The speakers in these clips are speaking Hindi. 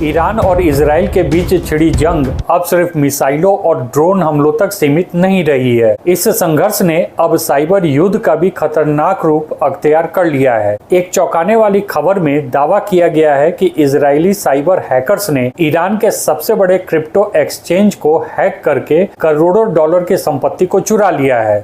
ईरान और इजराइल के बीच छिड़ी जंग अब सिर्फ मिसाइलों और ड्रोन हमलों तक सीमित नहीं रही है। इस संघर्ष ने अब साइबर युद्ध का भी खतरनाक रूप अख्तियार कर लिया है। एक चौंकाने वाली खबर में दावा किया गया है कि इजरायली साइबर हैकर्स ने ईरान के सबसे बड़े क्रिप्टो एक्सचेंज को हैक करके करोड़ों डॉलर की संपत्ति को चुरा लिया है।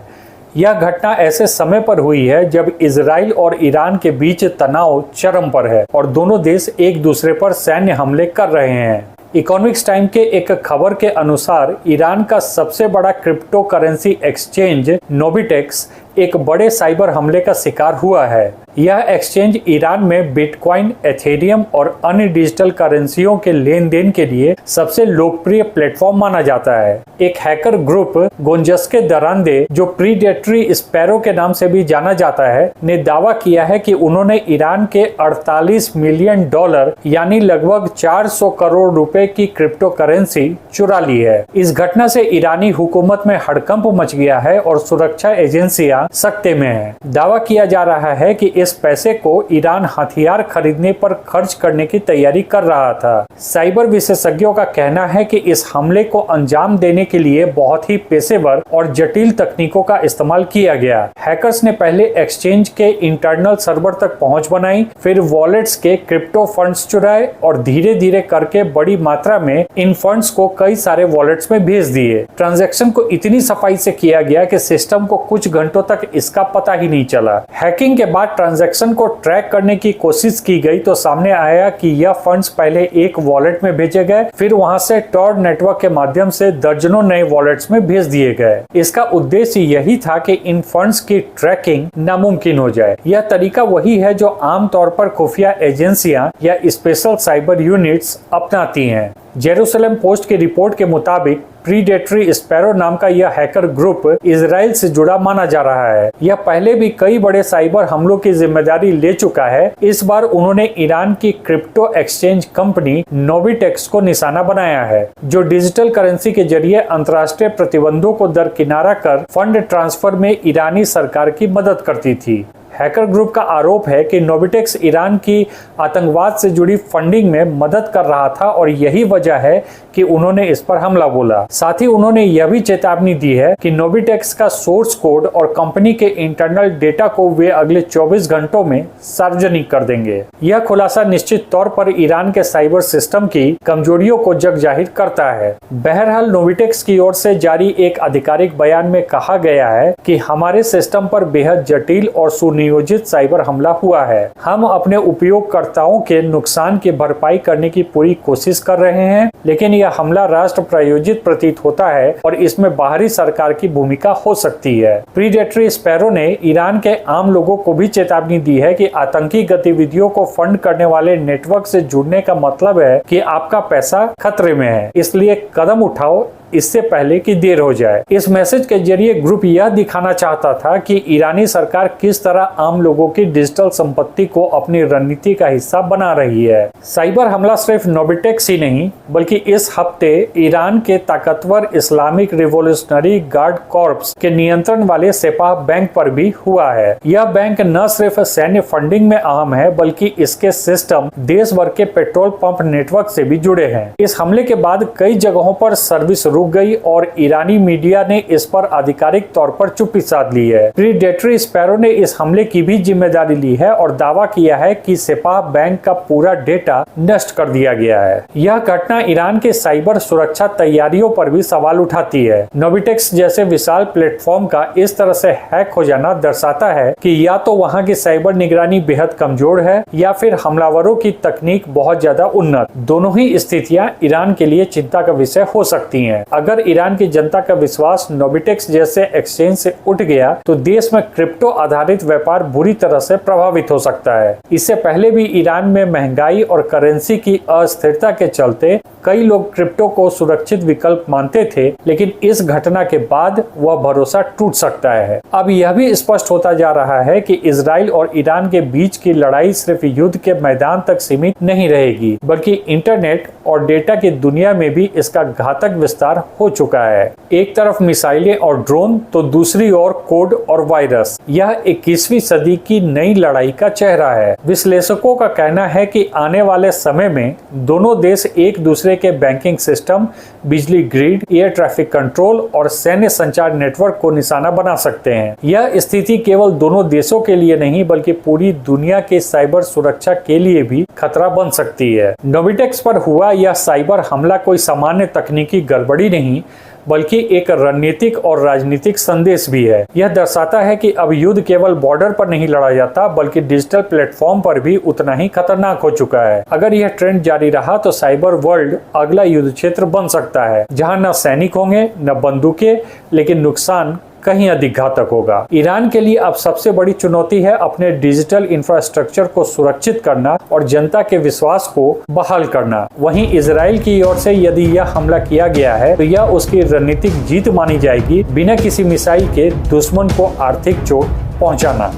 यह घटना ऐसे समय पर हुई है जब इजराइल और ईरान के बीच तनाव चरम पर है और दोनों देश एक दूसरे पर सैन्य हमले कर रहे हैं। इकोनॉमिक्स टाइम के एक खबर के अनुसार ईरान का सबसे बड़ा क्रिप्टो करेंसी एक्सचेंज नोबिटेक्स एक बड़े साइबर हमले का शिकार हुआ है। यह एक्सचेंज ईरान में बिटकॉइन, एथेरियम और अन्य डिजिटल करेंसियों के लेन देन के लिए सबसे लोकप्रिय प्लेटफॉर्म माना जाता है। एक हैकर ग्रुप गोंजस्के दरांदे, जो प्रीडेटरी स्पैरो के नाम से भी जाना जाता है, ने दावा किया है कि उन्होंने ईरान के 48 मिलियन डॉलर यानी लगभग 400 करोड़ रुपए की क्रिप्टो करेंसी चुरा ली है। इस घटना से ईरानी हुकूमत में हड़कंप मच गया है और सुरक्षा एजेंसियां सकते में है। दावा किया जा रहा है कि इस पैसे को ईरान हथियार खरीदने पर खर्च करने की तैयारी कर रहा था। साइबर विशेषज्ञों का कहना है कि इस हमले को अंजाम देने के लिए बहुत ही पेशेवर और जटिल तकनीकों का इस्तेमाल किया गया। हैकर्स ने पहले एक्सचेंज के इंटरनल सर्वर तक पहुंच बनाई, फिर वॉलेट्स के क्रिप्टो फंड्स चुराए और धीरे धीरे करके बड़ी मात्रा में इन फंड्स को कई सारे वॉलेट्स में भेज दिए। ट्रांजैक्शन को इतनी सफाई से किया गया कि सिस्टम को कुछ घंटों तक इसका पता ही नहीं चला। हैकिंग के बाद ट्रांजैक्शन को ट्रैक करने की कोशिश की गई तो सामने आया कि यह फंड्स पहले एक वॉलेट में भेजे गए, फिर वहां से टॉर नेटवर्क के माध्यम से दर्जनों नए वॉलेट्स में भेज दिए गए। इसका उद्देश्य यही था कि इन फंड्स की ट्रैकिंग नामुमकिन हो जाए। यह तरीका वही है जो आमतौर पर खुफिया एजेंसियां या स्पेशल साइबर यूनिट्स अपनाती हैं। जेरूसलम पोस्ट की रिपोर्ट के मुताबिक प्रीडेटरी स्पैरो नाम का यह हैकर ग्रुप इजराइल से जुड़ा माना जा रहा है। यह पहले भी कई बड़े साइबर हमलों की जिम्मेदारी ले चुका है। इस बार उन्होंने ईरान की क्रिप्टो एक्सचेंज कंपनी नोबिटेक्स को निशाना बनाया है, जो डिजिटल करेंसी के जरिए अंतर्राष्ट्रीय प्रतिबंधों को दरकिनारा कर फंड ट्रांसफर में ईरानी सरकार की मदद करती थी। हैकर ग्रुप का आरोप है कि नोबिटेक्स ईरान की आतंकवाद से जुड़ी फंडिंग में मदद कर रहा था और यही वजह है कि उन्होंने इस पर हमला बोला। साथ ही उन्होंने यह भी चेतावनी दी है कि नोबिटेक्स का सोर्स कोड और कंपनी के इंटरनल डेटा को वे अगले 24 घंटों में सार्वजनिक कर देंगे। यह खुलासा निश्चित तौर पर ईरान के साइबर सिस्टम की कमजोरियों को जग जाहिर करता है। बहरहाल नोबिटेक्स की ओर से जारी एक आधिकारिक बयान में कहा गया है कि हमारे सिस्टम पर बेहद जटिल और नियोजित साइबर हमला हुआ है। हम अपने उपयोगकर्ताओं के नुकसान की भरपाई करने की पूरी कोशिश कर रहे हैं, लेकिन यह हमला राष्ट्र प्रायोजित प्रतीत होता है और इसमें बाहरी सरकार की भूमिका हो सकती है। प्रीडेटरी स्पैरो ने ईरान के आम लोगों को भी चेतावनी दी है कि आतंकी गतिविधियों को फंड करने वाले नेटवर्क से जुड़ने का मतलब है कि आपका पैसा खतरे में है, इसलिए कदम उठाओ इससे पहले कि देर हो जाए। इस मैसेज के जरिए ग्रुप यह दिखाना चाहता था कि ईरानी सरकार किस तरह आम लोगों की डिजिटल संपत्ति को अपनी रणनीति का हिस्सा बना रही है। साइबर हमला सिर्फ नोबिटेक्स ही नहीं, बल्कि इस हफ्ते ईरान के ताकतवर इस्लामिक रिवोल्यूशनरी गार्ड कॉर्प्स के नियंत्रण वाले सेपाह बैंक पर भी हुआ है। यह बैंक न सिर्फ सैन्य फंडिंग में अहम है, बल्कि इसके सिस्टम देश भर के पेट्रोल पंप नेटवर्क से भी जुड़े हैं। इस हमले के बाद कई जगहों पर सर्विस रुक गई और ईरानी मीडिया ने इस पर आधिकारिक तौर पर चुप्पी साध ली है। प्रीडेटरी स्पैरो ने इस हमले की भी जिम्मेदारी ली है और दावा किया है कि सेपाह बैंक का पूरा डेटा नष्ट कर दिया गया है। यह घटना ईरान के साइबर सुरक्षा तैयारियों पर भी सवाल उठाती है। नोबिटेक्स जैसे विशाल प्लेटफॉर्म का इस तरह से हैक हो जाना दर्शाता है कि या तो वहां की साइबर निगरानी बेहद कमजोर है या फिर हमलावरों की तकनीक बहुत ज्यादा उन्नत। दोनों ही स्थितियां ईरान के लिए चिंता का विषय हो सकती हैं। अगर ईरान की जनता का विश्वास नोबिटेक्स जैसे एक्सचेंज से उठ गया तो देश में क्रिप्टो आधारित व्यापार बुरी तरह से प्रभावित हो सकता है। इससे पहले भी ईरान में महंगाई और करेंसी की अस्थिरता के चलते कई लोग क्रिप्टो को सुरक्षित विकल्प मानते थे, लेकिन इस घटना के बाद वह भरोसा टूट सकता है। अब यह भी स्पष्ट होता जा रहा है कि इजराइल और ईरान के बीच की लड़ाई सिर्फ युद्ध के मैदान तक सीमित नहीं रहेगी, बल्कि इंटरनेट और डेटा की दुनिया में भी इसका घातक विस्तार हो चुका है। एक तरफ मिसाइलें और ड्रोन तो दूसरी ओर कोड और वायरस। यह 21वीं सदी की नई लड़ाई का चेहरा है। विश्लेषकों का कहना है कि आने वाले समय में दोनों देश एक दूसरे के बैंकिंग सिस्टम, बिजली ग्रिड, एयर ट्रैफिक कंट्रोल और सैन्य संचार नेटवर्क को निशाना बना सकते हैं। यह स्थिति केवल दोनों देशों के लिए नहीं बल्कि पूरी दुनिया के साइबर सुरक्षा के लिए भी खतरा बन सकती है। नोविटेक्स पर हुआ यह साइबर हमला कोई सामान्य तकनीकी गड़बड़ी नहीं बल्कि एक रणनीतिक और राजनीतिक संदेश भी है। यह दर्शाता है कि अब युद्ध केवल बॉर्डर पर नहीं लड़ा जाता बल्कि डिजिटल प्लेटफॉर्म पर भी उतना ही खतरनाक हो चुका है। अगर यह ट्रेंड जारी रहा तो साइबर वर्ल्ड अगला युद्ध क्षेत्र बन सकता है, जहां न सैनिक होंगे न बंदूकें, लेकिन नुकसान कहीं अधिक घातक होगा। ईरान के लिए अब सबसे बड़ी चुनौती है अपने डिजिटल इंफ्रास्ट्रक्चर को सुरक्षित करना और जनता के विश्वास को बहाल करना। वहीं इजराइल की ओर से यदि यह हमला किया गया है तो यह उसकी रणनीतिक जीत मानी जाएगी, बिना किसी मिसाइल के दुश्मन को आर्थिक चोट पहुंचाना।